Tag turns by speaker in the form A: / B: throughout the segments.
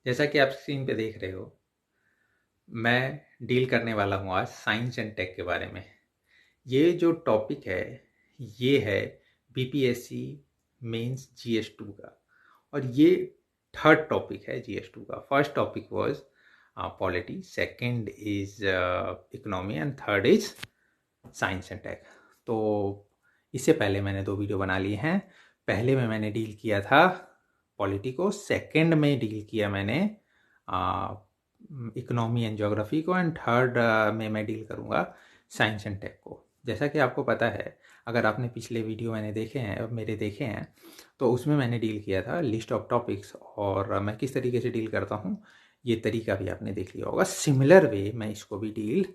A: जैसा कि आप स्क्रीन पे देख रहे हो, मैं डील करने वाला हूँ आज साइंस एंड टेक के बारे में। ये जो टॉपिक है, ये है बीपीएससी मेंस जीएस 2 का, और ये थर्ड टॉपिक है जीएस 2 का। First topic was polity, second is economy and third is science and tech. तो इससे पहले मैंने 2 वीडियो बना लिए हैं। पहले में मैंने डील किया था पॉलिटी को, सेकंड में डील किया मैंने इकोनॉमी एंड ज्योग्राफी को, एंड थर्ड में मैं डील करूँगा साइंस एंड टेक को। जैसा कि आपको पता है, अगर आपने पिछले वीडियो मेरे देखे हैं, तो उसमें मैंने डील किया था लिस्ट ऑफ टॉपिक्स, और मैं किस तरीके से डील करता हूँ ये तरीका भी आपने देख लिया होगा। सिमिलर वे मैं इसको भी डील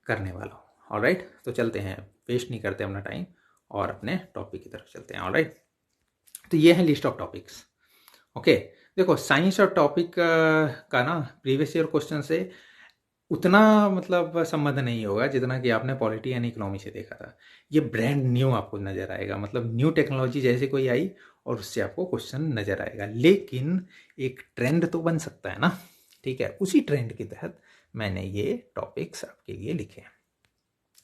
A: करने वाला हूँ। ऑलराइट, तो चलते हैं, वेस्ट नहीं करते अपना टाइम और अपने टॉपिक की तरफ चलते हैं। ऑलराइट, तो ये है लिस्ट ऑफ टॉपिक्स। ओके, देखो साइंस और टॉपिक का ना प्रीवियस ईयर क्वेश्चन से उतना मतलब संबंध नहीं होगा जितना कि आपने पॉलिटी एंड इकोनॉमी से देखा था। ये ब्रांड न्यू आपको नज़र आएगा, मतलब न्यू टेक्नोलॉजी जैसे कोई आई और उससे आपको क्वेश्चन नज़र आएगा। लेकिन एक ट्रेंड तो बन सकता है ना, ठीक है। उसी ट्रेंड के तहत मैंने ये टॉपिक्स आपके लिए लिखे हैं।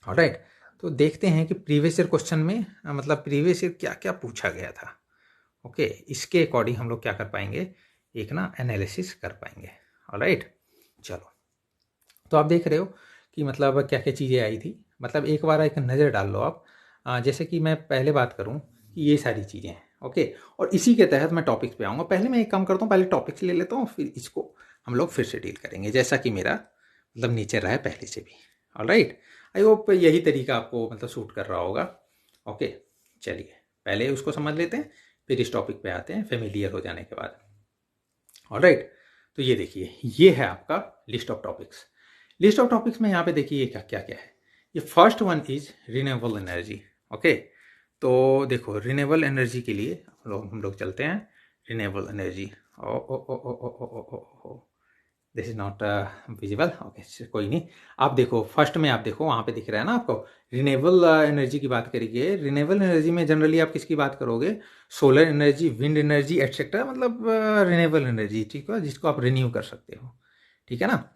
A: ऑलराइट, तो देखते हैं कि प्रीवियस ईयर क्वेश्चन में मतलब प्रीवियस ईयर क्या क्या पूछा गया था। ओके, इसके अकॉर्डिंग हम लोग क्या कर पाएंगे, एक ना एनालिसिस कर पाएंगे। ऑलराइट, चलो, तो आप देख रहे हो कि मतलब क्या क्या चीज़ें आई थी। मतलब एक बार एक नज़र डाल लो आप। जैसे कि मैं पहले बात करूं कि ये सारी चीज़ें हैं। ओके, और इसी के तहत मैं टॉपिक्स पे आऊँगा। पहले मैं एक काम करता हूँ, पहले टॉपिक्स ले लेता हूँ, फिर इसको हम लोग फिर से डील करेंगे, जैसा कि मेरा मतलब नेचर रहा है पहले से भी। ऑलराइट, आई होप यही तरीका आपको मतलब सूट कर रहा होगा। ओके, चलिए पहले उसको समझ लेते हैं, फिर इस टॉपिक पे आते हैं फेमिलियर हो जाने के बाद। ऑलराइट, तो ये देखिए, ये है आपका list of topics. List of topics में यहाँ पे देखिए क्या क्या क्या है। ये first one is renewable energy. Okay, तो देखो रिन्यूएबल एनर्जी के लिए हम लोग चलते हैं। Renewable energy, oh oh oh oh oh oh oh oh, this is not visible. Okay, कोई नहीं। आप देखो फर्स्ट में, आप देखो वहाँ पे दिख रहा है ना आपको, रिन्यूएबल एनर्जी की बात करेंगे। रिन्यूएबल एनर्जी में जनरली आप किसकी बात करोगे, solar energy, wind energy etcetera, मतलब रिन्यूएबल एनर्जी, ठीक है, जिसको आप रिन्यू कर सकते हो, ठीक है ना।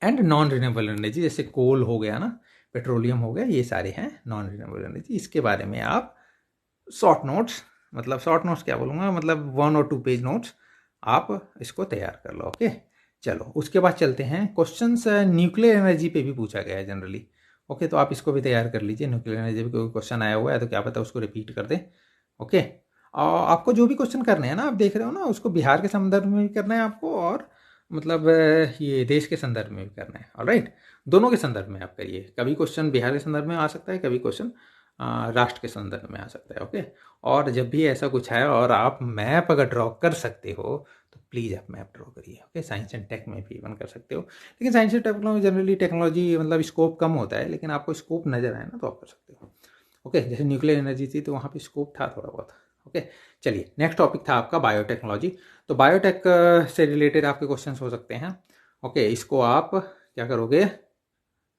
A: एंड नॉन रिन्यूएबल एनर्जी, जैसे कोल हो गया ना, पेट्रोलियम हो गया, ये सारे हैं नॉन रिन्यूएबल एनर्जी। इसके बारे में आप शॉर्ट नोट्स, मतलब शॉर्ट नोट्स क्या बोलूँगा, मतलब 1 और 2 पेज नोट्स आप इसको तैयार कर लो। ओके, चलो उसके बाद चलते हैं क्वेश्चंस। न्यूक्लियर एनर्जी पे भी पूछा गया है जनरली। ओके, तो आप इसको भी तैयार कर लीजिए। न्यूक्लियर एनर्जी पे कोई क्वेश्चन आया हुआ है तो क्या पता उसको रिपीट कर दें। ओके, और आपको जो भी क्वेश्चन करने हैं ना, आप देख रहे हो ना, उसको बिहार के संदर्भ में भी करना है आपको, और मतलब ये देश के संदर्भ में भी करना है। ऑलराइट, दोनों के संदर्भ में आप करिए। कभी क्वेश्चन बिहार के संदर्भ में आ सकता है, कभी क्वेश्चन राष्ट्र के संदर्भ में आ सकता है। ओके, और जब भी ऐसा कुछ है और आप मैप अगर ड्रॉ कर सकते हो तो प्लीज़ आप मैप ड्रॉ करिए। ओके, साइंस एंड टेक में भी इवन कर सकते हो, लेकिन science and technology generally technology मतलब स्कोप कम होता है, लेकिन आपको स्कोप नज़र आए ना तो आप कर सकते हो। ओके, जैसे न्यूक्लियर एनर्जी थी तो वहाँ पे स्कोप था थोड़ा बहुत। ओके, चलिए नेक्स्ट टॉपिक था आपका बायोटेक्नोलॉजी। तो बायोटेक से रिलेटेड आपके क्वेश्चन हो सकते हैं। ओके, इसको आप क्या करोगे,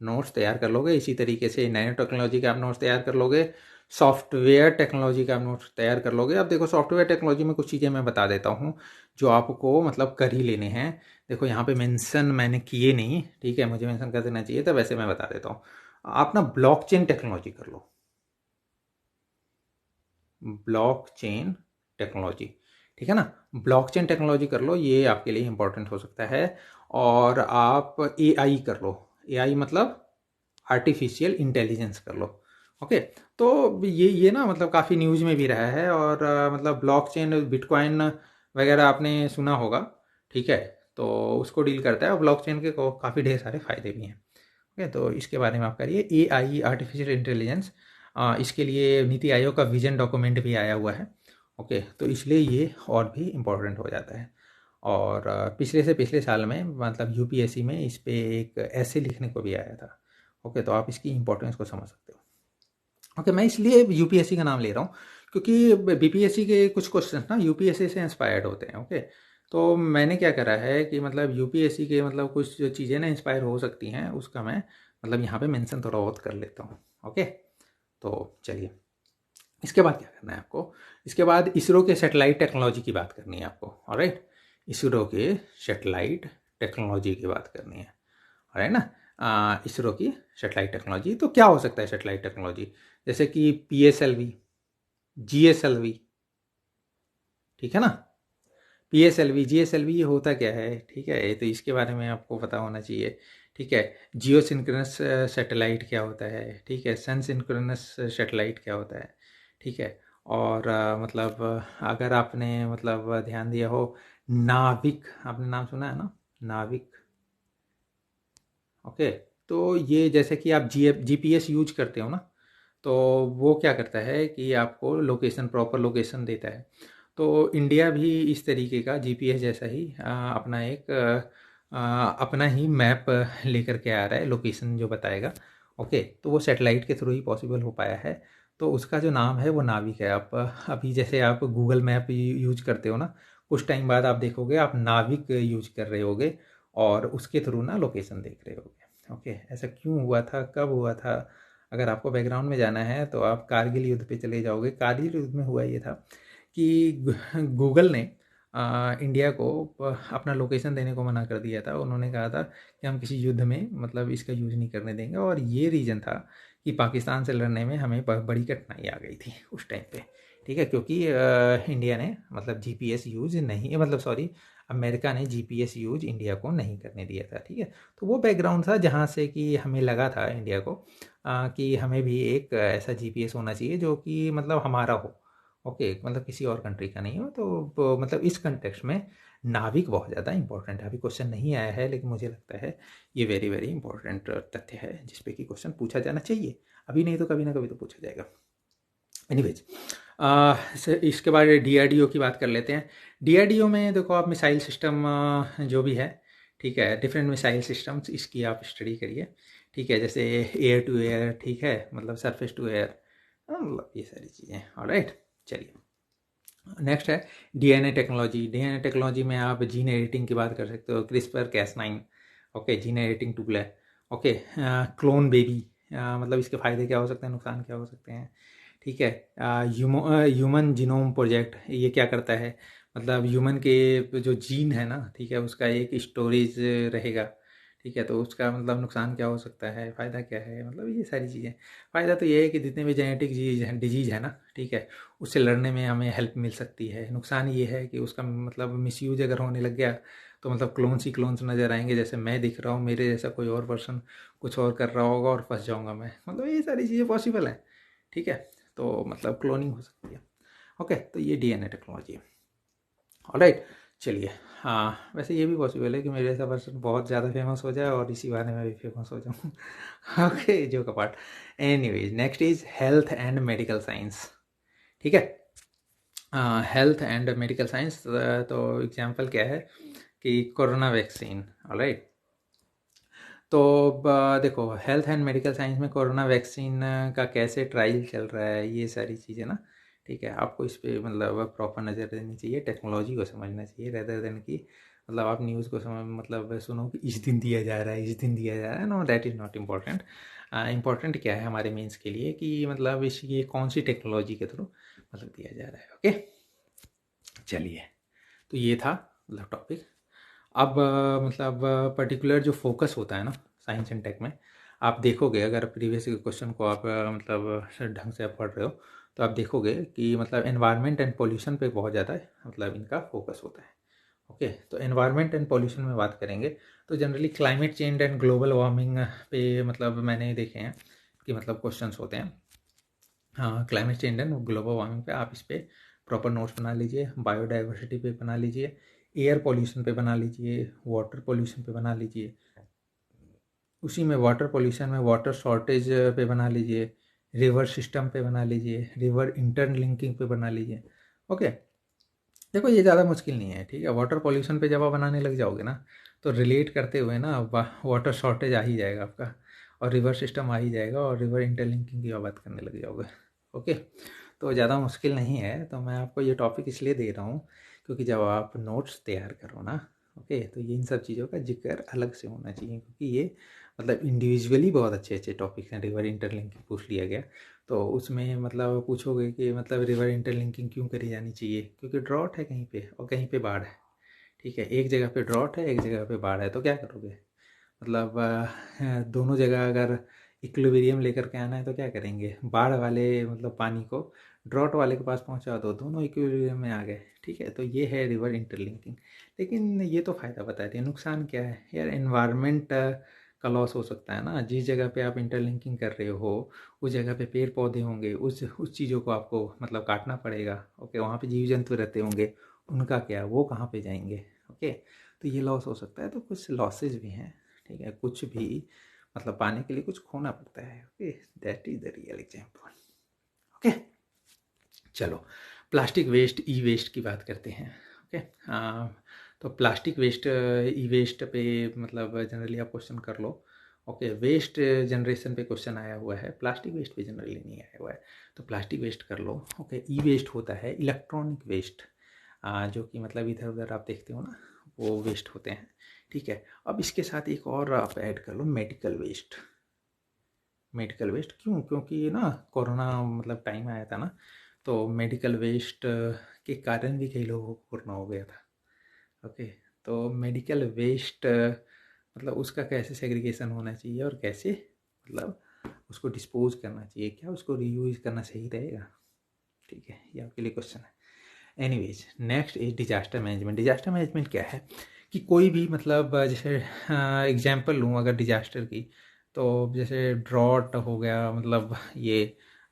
A: नोट्स तैयार कर लोगे। इसी तरीके से नैनो टेक्नोलॉजी के आप नोट्स तैयार कर लोगे, सॉफ्टवेयर टेक्नोलॉजी का आप नोट्स तैयार कर लोगे। अब देखो सॉफ्टवेयर टेक्नोलॉजी में कुछ चीज़ें मैं बता देता हूँ जो आपको मतलब कर ही लेने हैं। देखो यहाँ पे मेंशन मैंने किए नहीं, ठीक है, मुझे मेंशन कर देना चाहिए था, वैसे मैं बता देता हूँ। आप ना ब्लॉकचेन टेक्नोलॉजी कर लो, ब्लॉकचेन टेक्नोलॉजी, ठीक है ना। ब्लॉकचेन टेक्नोलॉजी कर लो, ये आपके लिए इंपॉर्टेंट हो सकता है। और आप एआई कर लो, एआई मतलब आर्टिफिशियल इंटेलिजेंस कर लो। ओके, तो ये ना मतलब काफ़ी न्यूज़ में भी रहा है, और मतलब ब्लॉकचेन बिटकॉइन वगैरह आपने सुना होगा, ठीक है। तो उसको डील करता है, और ब्लॉकचेन के काफ़ी ढेर सारे फ़ायदे भी हैं। ओके, तो इसके बारे में आप करिए। एआई आर्टिफिशियल इंटेलिजेंस, इसके लिए नीति आयोग का विजन डॉक्यूमेंट भी आया हुआ है। ओके, तो इसलिए ये और भी इम्पोर्टेंट हो जाता है। और पिछले से पिछले साल में मतलब यूपीएससी में इस पे एक ऐसे लिखने को भी आया था। ओके, तो आप इसकी इंपॉर्टेंस को समझ सकते हो। ओके, मैं इसलिए यूपीएससी का नाम ले रहा हूँ क्योंकि बीपीएससी के कुछ क्वेश्चन ना यूपीएससी से इंस्पायर्ड होते हैं। ओके, तो मैंने क्या करा है कि मतलब यूपीएससी के मतलब कुछ जो चीज़ें ना इंस्पायर हो सकती हैं, उसका मैं मतलब यहाँ पे मेंशन थोड़ा बहुत कर लेता हूँ। ओके, तो चलिए इसके बाद क्या करना है आपको, इसके बाद इसरो के सैटेलाइट टेक्नोलॉजी की बात करनी है आपको। ऑलराइट, इसरो के सैटेलाइट टेक्नोलॉजी की बात करनी है ना। इसरो की सैटेलाइट टेक्नोलॉजी, तो क्या हो सकता है सैटेलाइट टेक्नोलॉजी? जैसे कि PSLV, GSLV, ठीक है ना। PSLV, GSLV ये होता क्या है, ठीक है, ये तो इसके बारे में आपको पता होना चाहिए, ठीक है। जियो सिंक्रोनस सैटेलाइट क्या होता है, ठीक है। सन सिंक्रोनस सैटेलाइट क्या होता है, ठीक है। और मतलब अगर आपने मतलब ध्यान दिया हो, नाविक, आपने नाम सुना है ना, नाविक, ओके। तो ये जैसे कि आप GPS यूज करते हो ना, तो वो क्या करता है कि आपको लोकेशन, प्रॉपर लोकेशन देता है। तो इंडिया भी इस तरीके का GPS जैसा ही अपना एक अपना ही मैप लेकर के आ रहा है, लोकेशन जो बताएगा, ओके। तो वो सैटेलाइट के थ्रू ही पॉसिबल हो पाया है। तो उसका जो नाम है वो नाविक है। आप अभी जैसे आप गूगल मैप यूज करते हो ना, कुछ टाइम बाद आप देखोगे आप नाविक यूज कर रहे होगे और उसके थ्रू ना लोकेशन देख रहे होगे, ओके। ऐसा क्यों हुआ था, कब हुआ था? अगर आपको बैकग्राउंड में जाना है तो आप कारगिल युद्ध पे चले जाओगे। कारगिल युद्ध में हुआ ये था कि गूगल ने इंडिया को अपना लोकेशन देने को मना कर दिया था। उन्होंने कहा था कि हम किसी युद्ध में मतलब इसका यूज़ नहीं करने देंगे, और ये रीज़न था कि पाकिस्तान से लड़ने में हमें बड़ी कठिनाई आ गई थी उस टाइम पे, ठीक है। क्योंकि इंडिया ने मतलब GPS यूज़ नहीं, मतलब सॉरी, अमेरिका ने GPS यूज इंडिया को नहीं करने दिया था, ठीक है। तो वो बैकग्राउंड था जहाँ से कि हमें लगा था इंडिया को कि हमें भी एक ऐसा GPS होना चाहिए जो कि मतलब हमारा हो, ओके, मतलब किसी और कंट्री का नहीं हो। तो मतलब इस कंटेक्स्ट में नाविक बहुत ज़्यादा इंपॉर्टेंट है। अभी क्वेश्चन नहीं आया है, लेकिन मुझे लगता है ये वेरी वेरी इंपॉर्टेंट तथ्य है जिसपे कि क्वेश्चन पूछा जाना चाहिए। अभी नहीं तो कभी ना कभी तो पूछा जाएगा। एनीवेज, इसके बाद DRDO की बात कर लेते हैं। DRDO में देखो आप मिसाइल सिस्टम जो भी है, ठीक है, डिफरेंट मिसाइल सिस्टम्स, इसकी आप स्टडी करिए, ठीक है। जैसे एयर टू एयर, ठीक है, मतलब सरफेस टू एयर, मतलब ये सारी चीज़ें, ऑलराइट। चलिए, नेक्स्ट है DNA टेक्नोलॉजी। DNA टेक्नोलॉजी में आप जीन एडिटिंग की बात कर सकते हो, CRISPR-Cas9, okay, gene editing tool है, ओके। क्लोन बेबी, मतलब इसके फ़ायदे क्या हो सकते हैं, नुकसान क्या हो सकते हैं, ठीक है। ह्यूमन जीनोम प्रोजेक्ट, ये क्या करता है, मतलब ह्यूमन के जो जीन है ना, ठीक है, उसका एक स्टोरेज रहेगा, ठीक है। तो उसका मतलब नुकसान क्या हो सकता है, फ़ायदा क्या है, मतलब ये सारी चीज़ें। फ़ायदा तो ये है कि जितने भी जेनेटिक डिजीज़ है ना, ठीक है, उससे लड़ने में हमें हेल्प मिल सकती है। नुकसान ये है कि उसका मतलब मिसयूज अगर होने लग गया तो मतलब क्लोन्स ही क्लोन्स नज़र आएंगे। जैसे मैं दिख रहा हूँ, मेरे जैसा कोई और पर्सन कुछ और कर रहा होगा और फंस जाऊंगा मैं, मतलब ये सारी चीज़ें पॉसिबल हैं, ठीक है। तो मतलब क्लोनिंग हो सकती है, ओके। तो ये DNA टेक्नोलॉजी है, ऑलराइट। चलिए, हाँ, वैसे ये भी पॉसिबल है कि मेरे जैसा पर्सन बहुत ज़्यादा फेमस हो जाए और इसी बहाने में भी फेमस हो जाऊँ। ओके, जो CAPART. Anyways, next is health and medical science, ठीक है। हेल्थ एंड मेडिकल साइंस, तो एग्जांपल क्या है कि कोरोना वैक्सीन, ऑलराइट। तो देखो, हेल्थ एंड मेडिकल साइंस में कोरोना वैक्सीन का कैसे ट्रायल चल रहा है, ये सारी चीज़ें ना, ठीक है, आपको इस पे मतलब प्रॉपर नज़र देनी चाहिए, टेक्नोलॉजी को समझना चाहिए, रेदर देन कि मतलब आप न्यूज़ को समझ मतलब सुनो कि इस दिन दिया जा रहा है, इस दिन दिया जा रहा है। No, that is not important. Important क्या है हमारे मेंस के लिए कि मतलब इस ये कौन सी टेक्नोलॉजी के थ्रू मतलब दिया जा रहा है, ओके। चलिए, तो ये था मतलब टॉपिक। अब मतलब पर्टिकुलर जो फोकस होता है ना साइंस एंड टेक में, आप देखोगे अगर प्रीवियस क्वेश्चन को आप मतलब ढंग से आप पढ़ रहे हो, तो आप देखोगे कि मतलब एनवायरनमेंट एंड पोल्यूशन पे बहुत ज़्यादा मतलब इनका फोकस होता है, ओके। तो एनवायरनमेंट एंड पोल्यूशन में बात करेंगे तो generally climate change and global warming पे मतलब मैंने देखे हैं कि मतलब क्वेश्चंस होते हैं। हाँ, climate change and global warming पे आप इस पर प्रॉपर नोट्स बना लीजिए, बायोडाइवर्सिटी पे बना लीजिए, एयर पोल्यूशन पे बना लीजिए, वाटर पोल्यूशन पे बना लीजिए, उसी में वाटर पोल्यूशन में वाटर शॉर्टेज पे बना लीजिए, रिवर सिस्टम पे बना लीजिए, रिवर इंटरलिंकिंग पे बना लीजिए, ओके। देखो, ये ज़्यादा मुश्किल नहीं है, ठीक है। वाटर पोल्यूशन पे जब आप बनाने लग जाओगे ना, तो रिलेट करते हुए ना वाटर शॉर्टेज आ ही जाएगा आपका, और रिवर सिस्टम आ ही जाएगा, और रिवर इंटरलिंकिंग की बात करने लग जाओगे, ओके। तो ज़्यादा मुश्किल नहीं है। तो मैं आपको ये टॉपिक इसलिए दे रहा हूँ क्योंकि जब आप नोट्स तैयार करो ना, ओके, तो ये इन सब चीज़ों का जिक्र अलग से होना चाहिए, क्योंकि ये मतलब इंडिविजुअली बहुत अच्छे अच्छे टॉपिक हैं। रिवर इंटरलिंकिंग पूछ लिया गया, तो उसमें मतलब पूछोगे कि मतलब रिवर इंटरलिंकिंग क्यों करी जानी चाहिए, क्योंकि ड्रॉट है कहीं पे और कहीं पे बाढ़ है, ठीक है, एक जगह पे ड्रॉट है, एक जगह पे बाढ़ है, तो क्या करोगे? मतलब दोनों जगह अगर इक्विलिब्रियम लेकर के आना है तो क्या करेंगे? बाढ़ वाले मतलब पानी को ड्रॉट वाले के पास पहुंचा दो, दोनों इक्विलिब्रियम में आ गए। ठीक है, तो ये है रिवर इंटरलिंकिंग। लेकिन ये तो फ़ायदा बता दिया, नुकसान क्या है यार? एनवायरनमेंट का लॉस हो सकता है ना। जिस जगह पे आप इंटरलिंकिंग कर रहे हो उस जगह पे पेड़ पौधे होंगे, उस चीज़ों को आपको मतलब काटना पड़ेगा। ओके, वहाँ पे जीव जंतु रहते होंगे, उनका क्या, वो कहाँ पे जाएंगे? ओके, तो ये लॉस हो सकता है। तो कुछ लॉसेज भी हैं, ठीक है, कुछ भी मतलब पाने के लिए कुछ खोना पड़ता है। Okay, that is the real example. Okay, चलो प्लास्टिक वेस्ट, ई वेस्ट की बात करते हैं। ओके, तो प्लास्टिक वेस्ट, ई वेस्ट पे मतलब जनरली आप क्वेश्चन कर लो। ओके, वेस्ट जनरेशन पे क्वेश्चन आया हुआ है, प्लास्टिक वेस्ट पे जनरली नहीं आया हुआ है, तो प्लास्टिक वेस्ट कर लो। ओके, ई वेस्ट होता है इलेक्ट्रॉनिक वेस्ट, जो कि मतलब इधर उधर आप देखते हो ना, वो वेस्ट होते हैं। ठीक है, अब इसके साथ एक और आप ऐड कर लो, मेडिकल वेस्ट। मेडिकल वेस्ट क्यों? क्योंकि ना कोरोना मतलब टाइम आया था ना, तो मेडिकल वेस्ट के कारण भी कई लोगों को कोरोना हो गया था। ओके, तो मेडिकल वेस्ट मतलब उसका कैसे सेग्रीगेशन होना चाहिए और कैसे मतलब उसको डिस्पोज करना चाहिए, क्या उसको रीयूज करना सही रहेगा? ठीक है, ये आपके लिए क्वेश्चन है। Anyways, next is disaster management. Disaster management क्या है कि कोई भी मतलब जैसे एग्जांपल लूँ अगर डिजास्टर की, तो जैसे ड्रॉट हो गया, मतलब ये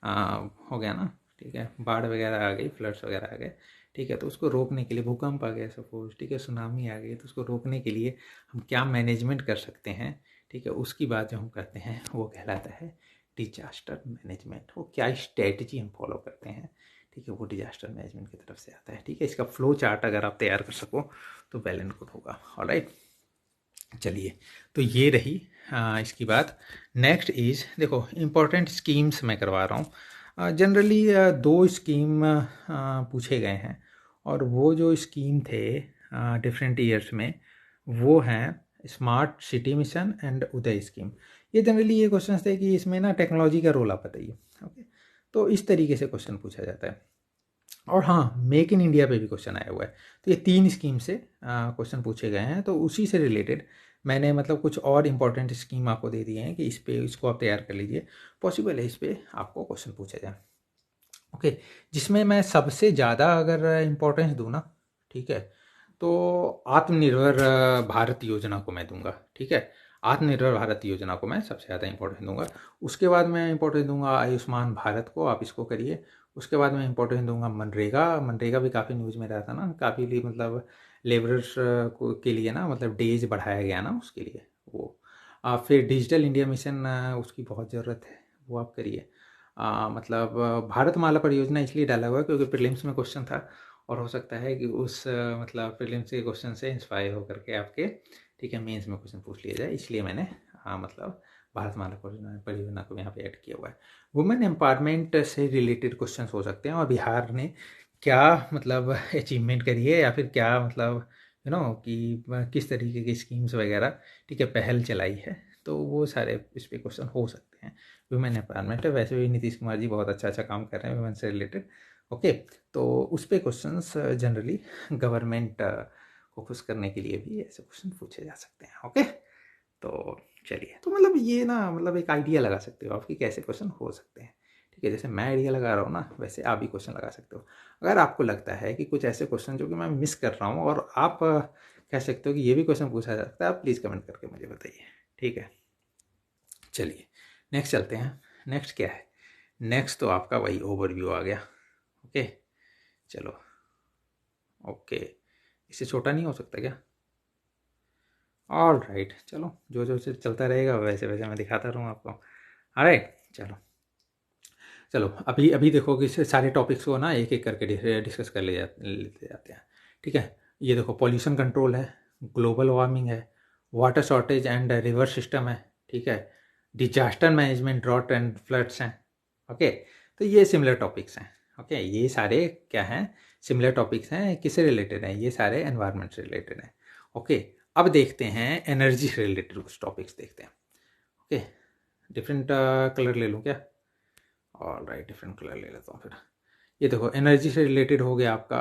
A: हो गया ना, ठीक है, बाढ़ वगैरह आ गई, फ्लड्स वगैरह आ गए। ठीक है, तो उसको रोकने के लिए, भूकंप आ गया सपोज, ठीक है, सुनामी आ गई, तो उसको रोकने के लिए हम क्या मैनेजमेंट कर सकते हैं? ठीक है, उसकी बात जो हम करते हैं वो कहलाता है डिजास्टर मैनेजमेंट। वो क्या स्ट्रेटजी हम फॉलो करते हैं, ठीक है, वो डिजास्टर मैनेजमेंट की तरफ से आता है। ठीक है, इसका फ्लो चार्ट अगर आप तैयार कर सको तो वेल एंड गुड होगा। ऑलराइट, चलिए, तो ये रही इसकी बात। नेक्स्ट इज देखो, इम्पोर्टेंट स्कीम्स मैं करवा रहा हूँ। जनरली दो स्कीम पूछे गए हैं, और वो जो स्कीम थे डिफरेंट ईयर्स में, वो हैं smart city mission and Uday scheme. ये जनरली ये क्वेश्चन थे कि इसमें ना टेक्नोलॉजी का रोल आप बताइए। ओके, तो इस तरीके से क्वेश्चन पूछा जाता है। और हाँ, मेक इन इंडिया पे भी क्वेश्चन आया हुआ है। तो ये 3 स्कीम से क्वेश्चन पूछे गए हैं, तो उसी से रिलेटेड मैंने मतलब कुछ और इम्पोर्टेंट स्कीम आपको दे दिए हैं कि इस पे, इसको आप तैयार कर लीजिए। पॉसिबल है इस पे आपको क्वेश्चन पूछा जाए। ओके, जिसमें मैं सबसे ज़्यादा अगर इम्पोर्टेंस दूँ ना, ठीक है, तो आत्मनिर्भर भारत योजना को मैं दूंगा। ठीक है, आत्मनिर्भर भारत योजना को मैं सबसे ज़्यादा इंपॉर्टेंस दूंगा। उसके बाद मैं इंपॉर्टेंस दूंगा आयुष्मान भारत को, आप इसको करिए। उसके बाद मैं इंपॉर्टेंस दूंगा मनरेगा। मनरेगा भी काफ़ी न्यूज़ में रहा था ना, काफ़ी मतलब लेबरर्स को के लिए ना, मतलब डेज बढ़ाया गया ना उसके लिए वो। फिर डिजिटल इंडिया मिशन, उसकी बहुत ज़रूरत है, वो आप करिए। मतलब भारतमाला परियोजना इसलिए डाला हुआ है क्योंकि प्रीलिम्स में क्वेश्चन था, और हो सकता है कि उस मतलब प्रीलिम्स के क्वेश्चन से इंस्पायर होकर के आपके, ठीक है, मेंस में क्वेश्चन पूछ लिया जाए, इसलिए मैंने मतलब भारतमाला परियोजना को यहाँ पे ऐड किया हुआ है। वुमेन एम्पावरमेंट से रिलेटेड क्वेश्चन हो सकते हैं, और बिहार ने क्या मतलब अचीवमेंट करी है, या फिर क्या मतलब कि किस तरीके की स्कीम्स वगैरह, ठीक है, पहल चलाई है, तो वो सारे इस पर क्वेश्चन हो सकते हैं। वुमेन एम्पावरमेंट है, वैसे भी नीतीश कुमार जी बहुत अच्छा काम कर रहे हैं वुमेन से रिलेटेड। ओके, तो उस पर क्वेश्चंस जनरली गवर्नमेंट को खुश करने के लिए भी ऐसे क्वेश्चन पूछे जा सकते हैं। ओके, तो चलिए, तो मतलब ये ना मतलब एक आइडिया लगा सकते हो आपकी कैसे क्वेश्चन हो सकते हैं। ठीक है, जैसे मैं आइडिया लगा रहा हूँ ना, वैसे आप भी क्वेश्चन लगा सकते हो। अगर आपको लगता है कि कुछ ऐसे क्वेश्चन जो कि मैं मिस कर रहा हूँ, और आप कह सकते हो कि ये भी क्वेश्चन पूछा जा सकता है, आप प्लीज़ कमेंट करके मुझे बताइए। ठीक है, चलिए नेक्स्ट चलते हैं। नेक्स्ट क्या है? नेक्स्ट तो आपका वही ओवरव्यू आ गया। ओके, चलो, ओके, इससे छोटा नहीं हो सकता क्या? ऑल राइट, चलो, जो जो से चलता रहेगा वैसे वैसे मैं दिखाता रहूँ आपको। ऑलराइट, चलो चलो, अभी अभी देखो कि सारे टॉपिक्स को ना एक एक करके डिस्कस कर लेते जाते हैं। ठीक है, ये देखो, पॉल्यूशन कंट्रोल है, ग्लोबल वार्मिंग है, water shortage and river system है, ठीक है, disaster management, drought and floods हैं। ओके, तो ये सिमिलर टॉपिक्स हैं। ओके, ये सारे क्या हैं? सिमिलर टॉपिक्स हैं। किससे रिलेटेड हैं? ये सारे एनवायरनमेंट से रिलेटेड हैं। ओके, अब देखते हैं एनर्जी से रिलेटेड कुछ टॉपिक्स देखते हैं। ओके, डिफरेंट कलर ले लूँ क्या? ऑल राइट, डिफरेंट कलर ले लेता हूँ फिर। ये देखो, एनर्जी से रिलेटेड हो गया आपका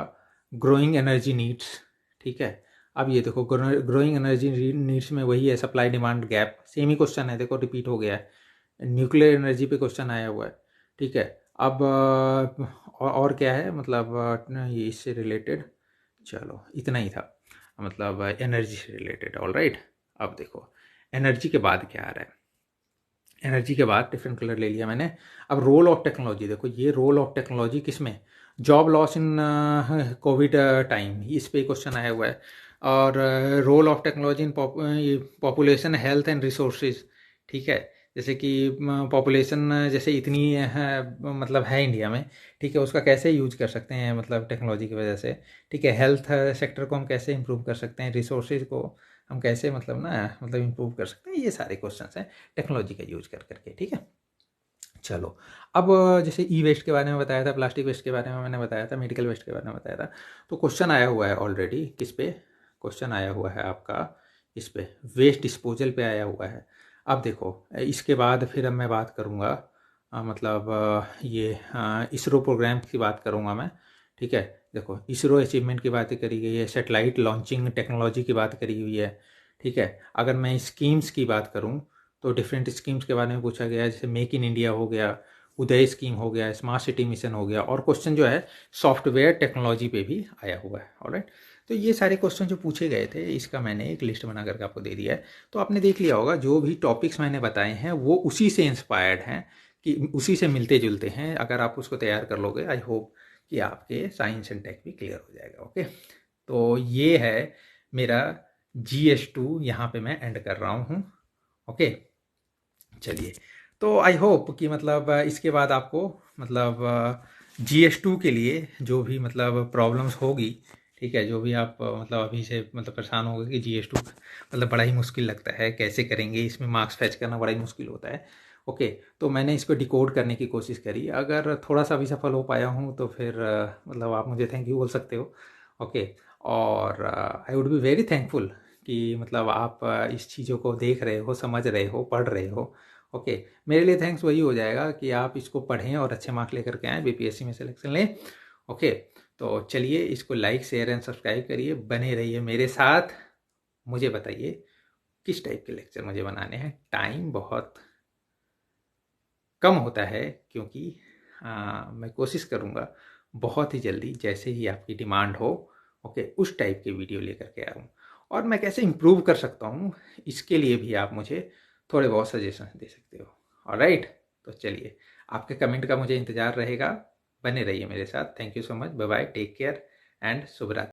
A: ग्रोइंग एनर्जी नीड्स। ठीक है, अब ये देखो ग्रोइंग एनर्जी नीड्स में वही है, सप्लाई डिमांड गैप, सेम ही क्वेश्चन है, देखो रिपीट हो गया है। न्यूक्लियर एनर्जी पे क्वेश्चन आया हुआ है, ठीक है। अब और क्या है, मतलब ये इससे रिलेटेड, चलो इतना ही था, मतलब एनर्जी से रिलेटेड। ऑल राइट, अब देखो एनर्जी के बाद क्या आ रहा है। एनर्जी के बाद डिफरेंट कलर ले लिया मैंने। अब रोल ऑफ टेक्नोलॉजी देखो, ये रोल ऑफ टेक्नोलॉजी किस में, job loss in COVID time, इस पे क्वेश्चन आया हुआ है। और role of technology in population health and resources, ठीक है। जैसे कि पॉपुलेशन जैसे इतनी है, मतलब है इंडिया में, ठीक है, उसका कैसे यूज कर सकते हैं मतलब टेक्नोलॉजी की वजह से, ठीक है। हेल्थ सेक्टर को हम कैसे इम्प्रूव कर सकते हैं, रिसोर्सेज को हम कैसे मतलब ना मतलब इम्प्रूव कर सकते हैं, ये सारे क्वेश्चंस हैं टेक्नोलॉजी का यूज कर करके, ठीक है। चलो, अब जैसे ई वेस्ट के बारे में बताया था, प्लास्टिक वेस्ट के बारे में मैंने बताया था, मेडिकल वेस्ट के बारे में बताया था, तो क्वेश्चन आया हुआ है ऑलरेडी किस पे, क्वेश्चन आया हुआ है आपका इस पे, वेस्ट डिस्पोजल पे आया हुआ है। अब देखो इसके बाद फिर अब मैं बात करूँगा मतलब ये इसरो प्रोग्राम की बात करूँगा मैं, ठीक है। देखो इसरो अचीवमेंट की बात करी गई है, सेटेलाइट लॉन्चिंग टेक्नोलॉजी की बात करी हुई है, ठीक है। अगर मैं स्कीम्स की बात करूँ तो डिफरेंट स्कीम्स के बारे में पूछा गया है, जैसे मेक इन इंडिया हो गया, उदय स्कीम हो गया, स्मार्ट सिटी मिशन हो गया, और क्वेश्चन जो है सॉफ्टवेयर टेक्नोलॉजी पे भी आया हुआ है। ऑलराइट, तो ये सारे क्वेश्चन जो पूछे गए थे, इसका मैंने एक लिस्ट बना करके आपको दे दिया है। तो आपने देख लिया होगा जो भी टॉपिक्स मैंने बताए हैं वो उसी से इंस्पायर्ड हैं, कि उसी से मिलते जुलते हैं। अगर आप उसको तैयार कर लोगे, आई होप कि आपके साइंस एंड टेक भी क्लियर हो जाएगा। ओके, तो ये है मेरा GS2, यहाँ पे मैं एंड कर रहा हूँ। ओके, चलिए, तो आई होप कि मतलब इसके बाद आपको मतलब GS2 के लिए जो भी मतलब प्रॉब्लम्स होगी, ठीक है, जो भी आप मतलब अभी से मतलब परेशान होगे कि GS2 मतलब बड़ा ही मुश्किल लगता है, कैसे करेंगे, इसमें मार्क्स फैच करना बड़ा ही मुश्किल होता है। ओके, तो मैंने इसको डिकोड करने की कोशिश करी, अगर थोड़ा सा भी सफल हो पाया हूँ तो फिर मतलब आप मुझे थैंक यू बोल सकते हो। ओके, और I would be very thankful कि मतलब आप इस चीज़ों को देख रहे हो, समझ रहे हो, पढ़ रहे हो। ओके, मेरे लिए थैंक्स वही हो जाएगा कि आप इसको पढ़ें और अच्छे मार्क लेकर के आएँ, BPSC में सिलेक्शन लें। ओके, तो चलिए इसको लाइक शेयर एंड सब्सक्राइब करिए, बने रहिए मेरे साथ। मुझे बताइए किस टाइप के लेक्चर मुझे बनाने हैं, टाइम बहुत कम होता है क्योंकि मैं कोशिश करूँगा बहुत ही जल्दी, जैसे ही आपकी डिमांड हो, ओके, उस टाइप के वीडियो लेकर के आऊँ। और मैं कैसे इम्प्रूव कर सकता हूँ, इसके लिए भी आप मुझे थोड़े बहुत सजेशन दे सकते हो। ऑलराइट, तो चलिए आपके कमेंट का मुझे इंतज़ार रहेगा, बने रहिए मेरे साथ। Thank you so much, bye bye, take care and शुभ रात्रि।